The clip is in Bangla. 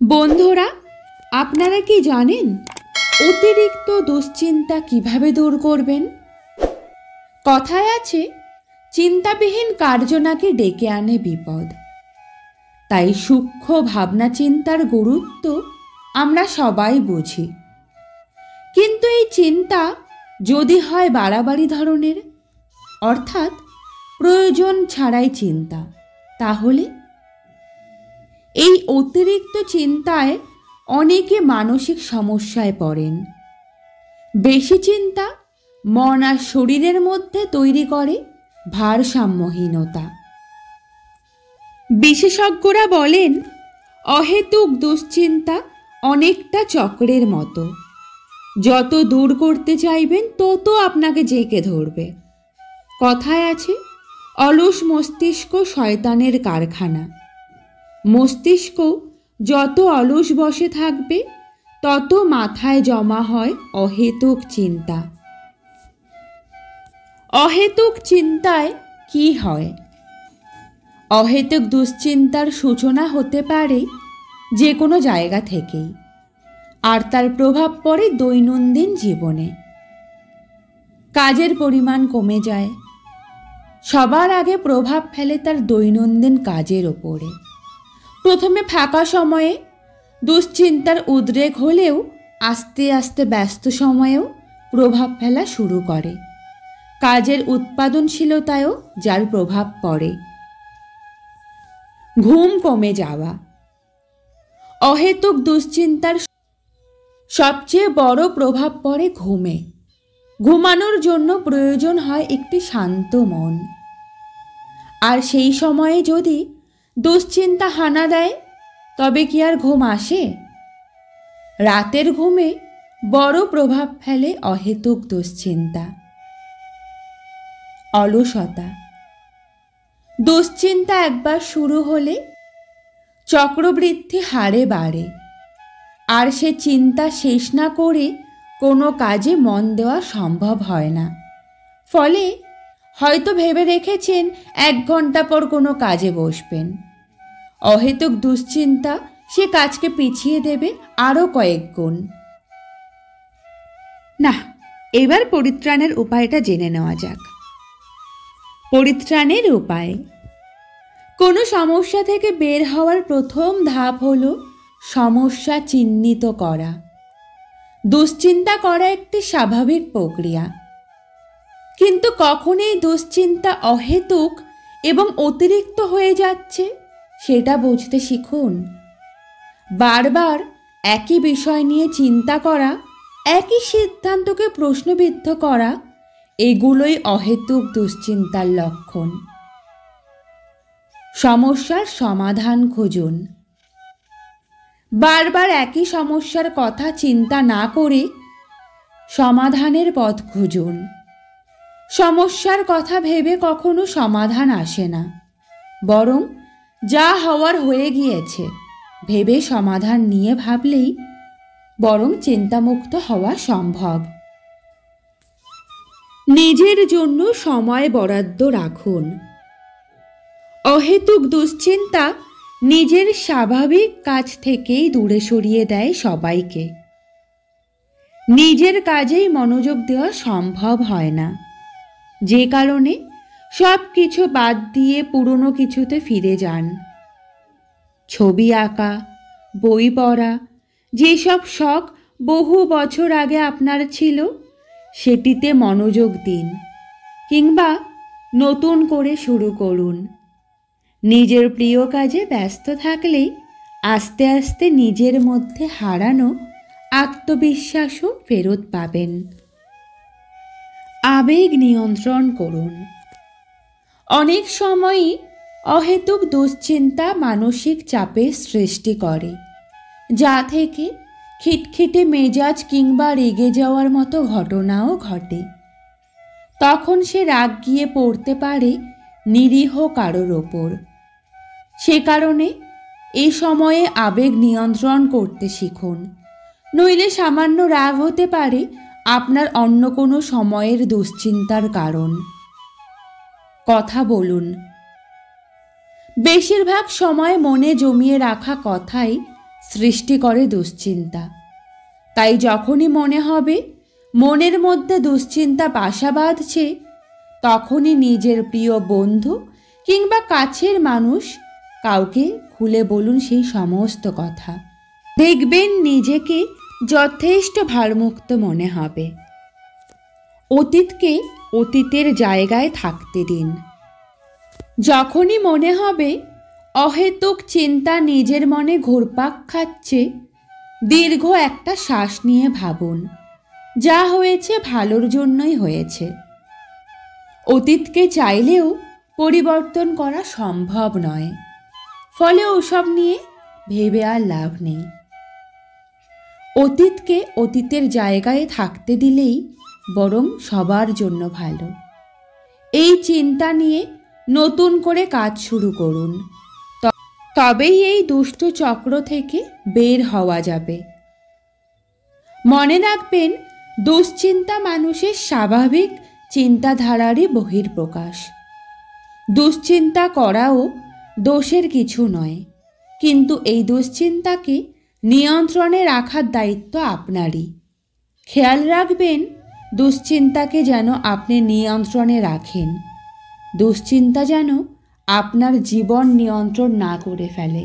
বন্ধুরা, আপনারা কি জানেন অতিরিক্ত দুশ্চিন্তা কিভাবে দূর করবেন? কথায় আছে, চিন্তাবিহীন কার্য নাকি ডেকে আনে বিপদ। তাই সূক্ষ্ম ভাবনা চিন্তার গুরুত্ব আমরা সবাই বুঝি, কিন্তু এই চিন্তা যদি হয় বাড়াবাড়ি ধরনের, অর্থাৎ প্রয়োজন ছাড়াই চিন্তা, তাহলে এই অতিরিক্ত চিন্তায় অনেকে মানসিক সমস্যায় পড়েন। বেশি চিন্তা মন আর শরীরের মধ্যে তৈরি করে ভারসাম্যহীনতা। বিশেষজ্ঞরা বলেন, অহেতুক দুশ্চিন্তা অনেকটা চক্রের মতো, যত দূর করতে চাইবেন তত আপনাকে জেঁকে ধরবে। কথায় আছে, অলস মস্তিষ্ক শয়তানের কারখানা। মস্তিষ্ক যত অলস বসে থাকবে তত মাথায় জমা হয় অহেতুক চিন্তা। অহেতুক চিন্তায় কি হয়? অহেতুক দুশ্চিন্তার সূচনা হতে পারে যে কোনো জায়গা থেকেই, আর তার প্রভাব পড়ে দৈনন্দিন জীবনে। কাজের পরিমাণ কমে যায়, সবার আগে প্রভাব ফেলে তার দৈনন্দিন কাজের ওপরে। প্রথমে ফাঁকা সময়ে দুশ্চিন্তার উদ্রেক হলেও আস্তে আস্তে ব্যস্ত সময়েও প্রভাব ফেলা শুরু করে। কাজের উৎপাদনশীলতায়ও যার প্রভাব পড়ে। ঘুম কমে যাওয়া অহেতুক দুশ্চিন্তার সবচেয়ে বড় প্রভাব পড়ে ঘুমে। ঘুমানোর জন্য প্রয়োজন হয় একটি শান্ত মন, আর সেই সময়ে যদি দুশ্চিন্তা হানা দেয় তবে কি আর ঘুম আসে? রাতের ঘুমে বড় প্রভাব ফেলে অহেতুক দুশ্চিন্তা। অলসতা দুশ্চিন্তা একবার শুরু হলে চক্রবৃদ্ধি হারে বাড়ে, আর সে চিন্তা শেষ না করে কোনো কাজে মন দেওয়া সম্ভব হয় না। ফলে হয়তো ভেবে রেখেছেন 1 ঘন্টা পর কোনো কাজে বসবেন। অহেতুক দুশ্চিন্তা সে কাজকে পিছিয়ে দেবে আরও কয়েক গুণ। না, এবার পরিত্রাণের উপায়টা জেনে নেওয়া যাক। পরিত্রাণের উপায়। কোনো সমস্যা থেকে বের হওয়ার প্রথম ধাপ হলো সমস্যা চিহ্নিত করা। দুশ্চিন্তা করা একটি স্বাভাবিক প্রক্রিয়া, কিন্তু কখন এই দুশ্চিন্তা অহেতুক এবং অতিরিক্ত হয়ে যাচ্ছে সেটা বুঝতে শিখুন। বারবার একই বিষয় নিয়ে চিন্তা করা, একই সিদ্ধান্তকে প্রশ্নবিদ্ধ করা, এগুলোই অহেতুক দুশ্চিন্তার লক্ষণ। সমস্যার সমাধান খুঁজুন। বারবার একই সমস্যার কথা চিন্তা না করে সমাধানের পথ খুঁজুন। সমস্যার কথা ভেবে কখনো সমাধান আসে না, বরং যা হওয়ার হয়ে গিয়েছে ভেবে সমাধান নিয়ে ভাবলেই বরং চিন্তামুক্ত হওয়া সম্ভব। নিজের জন্য সময় বরাদ্দ রাখুন। অহেতুক দুশ্চিন্তা নিজের স্বাভাবিক কাজ থেকেই দূরে সরিয়ে দেয় সবাইকে। নিজের কাজেই মনোযোগ দেওয়া সম্ভব হয় না, যে কারণে সব কিছু বাদ দিয়ে পুরনো কিছুতে ফিরে যান। ছবি আঁকা, বই পড়া, যেসব শখ বহু বছর আগে আপনার ছিল সেটিতে মনোযোগ দিন, কিংবা নতুন করে শুরু করুন। নিজের প্রিয় কাজে ব্যস্ত থাকলেই আস্তে আস্তে নিজের মধ্যে হারানো আত্মবিশ্বাসও ফেরত পাবেন। আবেগ নিয়ন্ত্রণ করুন। অনেক সময়ই অহেতুক দুশ্চিন্তা মানসিক চাপের সৃষ্টি করে, যা থেকে খিটখিটে মেজাজ কিংবা রেগে যাওয়ার মতো ঘটনাও ঘটে। তখন সে রাগ গিয়ে পড়তে পারে নিরীহ কারোর ওপর। সে কারণে এই সময়ে আবেগ নিয়ন্ত্রণ করতে শিখুন, নইলে সামান্য রাগ হতে পারে আপনার অন্য কোনো সময়ের দুশ্চিন্তার কারণ। কথা বলুন। বেশিরভাগ সময় মনে জমিয়ে রাখা কথাই সৃষ্টি করে দুশ্চিন্তা। তাই যখনই মনে হবে মনের মধ্যে দুশ্চিন্তা বাসা বাঁধছে, তখনই নিজের প্রিয় বন্ধু কিংবা কাছের মানুষ কাউকে খুলে বলুন সেই সমস্ত কথা। দেখবেন নিজেকে যথেষ্ট ভারমুক্ত মনে হবে। অতীতকে অতীতের জায়গায় থাকতে দিন। যখনই মনে হবে অহেতুক চিন্তা নিজের মনে ঘুরপাক খাচ্ছে, দীর্ঘ একটা শ্বাস নিয়ে ভাবুন, যা হয়েছে ভালোর জন্যই হয়েছে। অতীতকে চাইলেও পরিবর্তন করা সম্ভব নয়, ফলে ওসব নিয়ে ভেবে আর লাভ নেই। অতীতকে অতীতের জায়গায় থাকতে দিলেই বরং সবার জন্য ভালো। এই চিন্তা নিয়ে নতুন করে কাজ শুরু করুন, তবেই এই দুষ্ট চক্র থেকে বের হওয়া যাবে। মনে রাখবেন, দুশ্চিন্তা মানুষের স্বাভাবিক চিন্তাধারারই বহিঃপ্রকাশ। দুশ্চিন্তা করাও দোষের কিছু নয়, কিন্তু এই দুশ্চিন্তাকে নিয়ন্ত্রণে রাখার দায়িত্ব আপনারই। খেয়াল রাখবেন, দুশ্চিন্তাকে যেন আপনি নিয়ন্ত্রণে রাখেন। দুশ্চিন্তা যেন আপনার জীবন নিয়ন্ত্রণ না করে ফেলে।